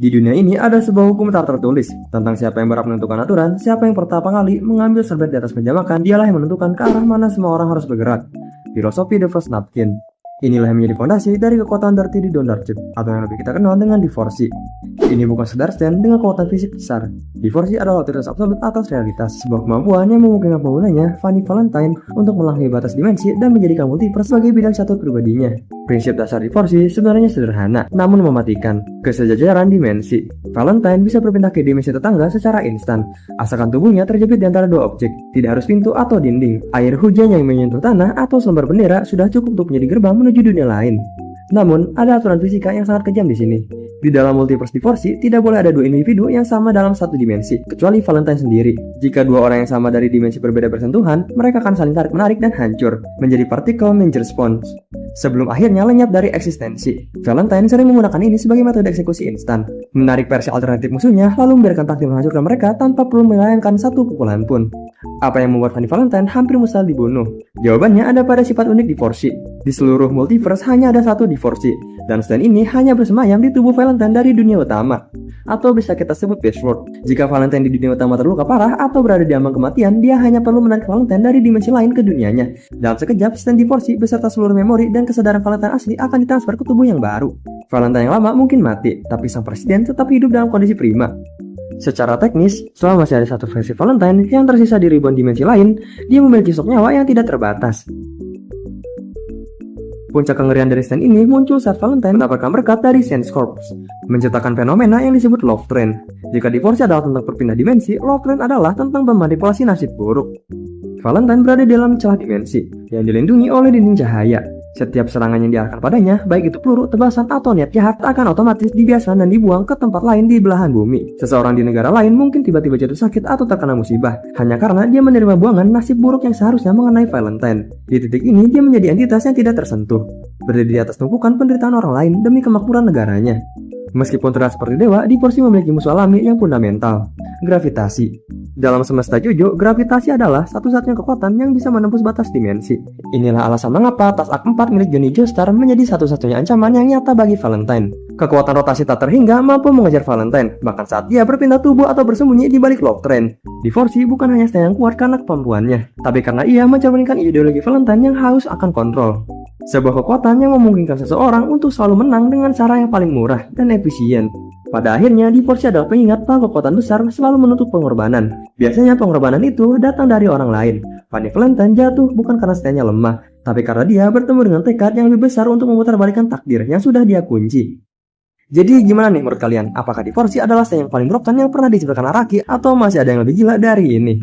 Di dunia ini ada sebuah hukum tak tertulis tentang siapa yang berhak menentukan aturan, siapa yang pertama kali mengambil serbet di atas meja makan, dialah yang menentukan ke arah mana semua orang harus bergerak. Filosofi The First Napkin. Inilah yang menjadi fondasi dari kekuatan Dirty di Don't Chip, atau yang lebih kita kenal dengan divorsi. Ini bukan sekedar stand dengan kekuatan fisik besar. Divorsi adalah otoritas absolut atas realitas, sebuah kemampuan yang memungkinkan penggunanya, Fanny Valentine, untuk melangkahi batas dimensi dan menjadikan multiverse sebagai bidang satu pribadinya. Prinsip dasar divorsi sebenarnya sederhana, namun mematikan. Kesejajaran dimensi. Valentine bisa berpindah ke dimensi tetangga secara instan, asalkan tubuhnya terjepit di antara dua objek. Tidak harus pintu atau dinding. Air hujan yang menyentuh tanah atau selembar bendera sudah cukup untuk menjadi gerbang menuju dunia lain. Namun, ada aturan fisika yang sangat kejam di sini. Di dalam multiverse divorsi, tidak boleh ada dua individu yang sama dalam satu dimensi, kecuali Valentine sendiri. Jika dua orang yang sama dari dimensi berbeda bersentuhan, mereka akan saling tarik-menarik dan hancur, menjadi partikel major sponge. Sebelum akhirnya lenyap dari eksistensi. Valentine sering menggunakan ini sebagai metode eksekusi instan, menarik versi alternatif musuhnya, lalu membiarkan takdir menghancurkan mereka tanpa perlu melayangkan satu pukulan pun. Apa yang membuat Fanny Valentine hampir mustahil dibunuh? Jawabannya ada pada sifat unik divorsi. Di seluruh multiverse hanya ada satu divorsi, dan stand ini hanya bersemayam di tubuh Valentine dari dunia utama. Atau bisa kita sebut password. Jika Valentine di dunia utama terluka parah atau berada di ambang kematian, dia hanya perlu menarik Valentine dari dimensi lain ke dunianya. Dalam sekejap, stand divorsi beserta seluruh memori dan kesadaran Valentine asli akan ditransfer ke tubuh yang baru. Valentine yang lama mungkin mati, tapi sang presiden tetap hidup dalam kondisi prima. Secara teknis, selama masih ada satu versi Valentine yang tersisa di ribuan dimensi lain, dia memiliki stok nyawa yang tidak terbatas. Puncak kengerian dari stand ini muncul saat Valentine mendapatkan berkat dari Sense Corps, menciptakan fenomena yang disebut Love Train. Jika divorsi adalah tentang berpindah dimensi, Love Train adalah tentang memanipulasi nasib buruk. Valentine berada di dalam celah dimensi, yang dilindungi oleh dinding cahaya. Setiap serangan yang diarahkan padanya, baik itu peluru, tebasan, atau niat jahat, akan otomatis dibiaskan dan dibuang ke tempat lain di belahan bumi. Seseorang di negara lain mungkin tiba-tiba jatuh sakit atau terkena musibah, hanya karena dia menerima buangan nasib buruk yang seharusnya mengenai Valentine. Di titik ini, dia menjadi entitas yang tidak tersentuh, berdiri di atas tumpukan penderitaan orang lain demi kemakmuran negaranya. Meskipun terlihat seperti dewa, divorsi memiliki musuh alami yang fundamental, gravitasi. Dalam semesta Jojo, gravitasi adalah satu-satunya kekuatan yang bisa menembus batas dimensi. Inilah alasan mengapa tas Ark 4 milik Johnny Joestar menjadi satu-satunya ancaman yang nyata bagi Valentine. Kekuatan rotasi tak terhingga mampu mengejar Valentine, bahkan saat dia berpindah tubuh atau bersembunyi di balik Love Train. Divorsi bukan hanya stand yang kuat karena kemampuannya, tapi karena ia mencerminkan ideologi Valentine yang haus akan kontrol. Sebuah kekuatan yang memungkinkan seseorang untuk selalu menang dengan cara yang paling murah dan efisien. Pada akhirnya, divorsi adalah pengingat bahwa kekuatan besar selalu menuntut pengorbanan. Biasanya pengorbanan itu datang dari orang lain. Fanny Valentine jatuh bukan karena stand-nya lemah, tapi karena dia bertemu dengan tekad yang lebih besar untuk memutarbalikkan takdir yang sudah dia kunci. Jadi gimana nih menurut kalian? Apakah divorsi adalah stand yang paling broken yang pernah diciptakan Araki, atau masih ada yang lebih gila dari ini?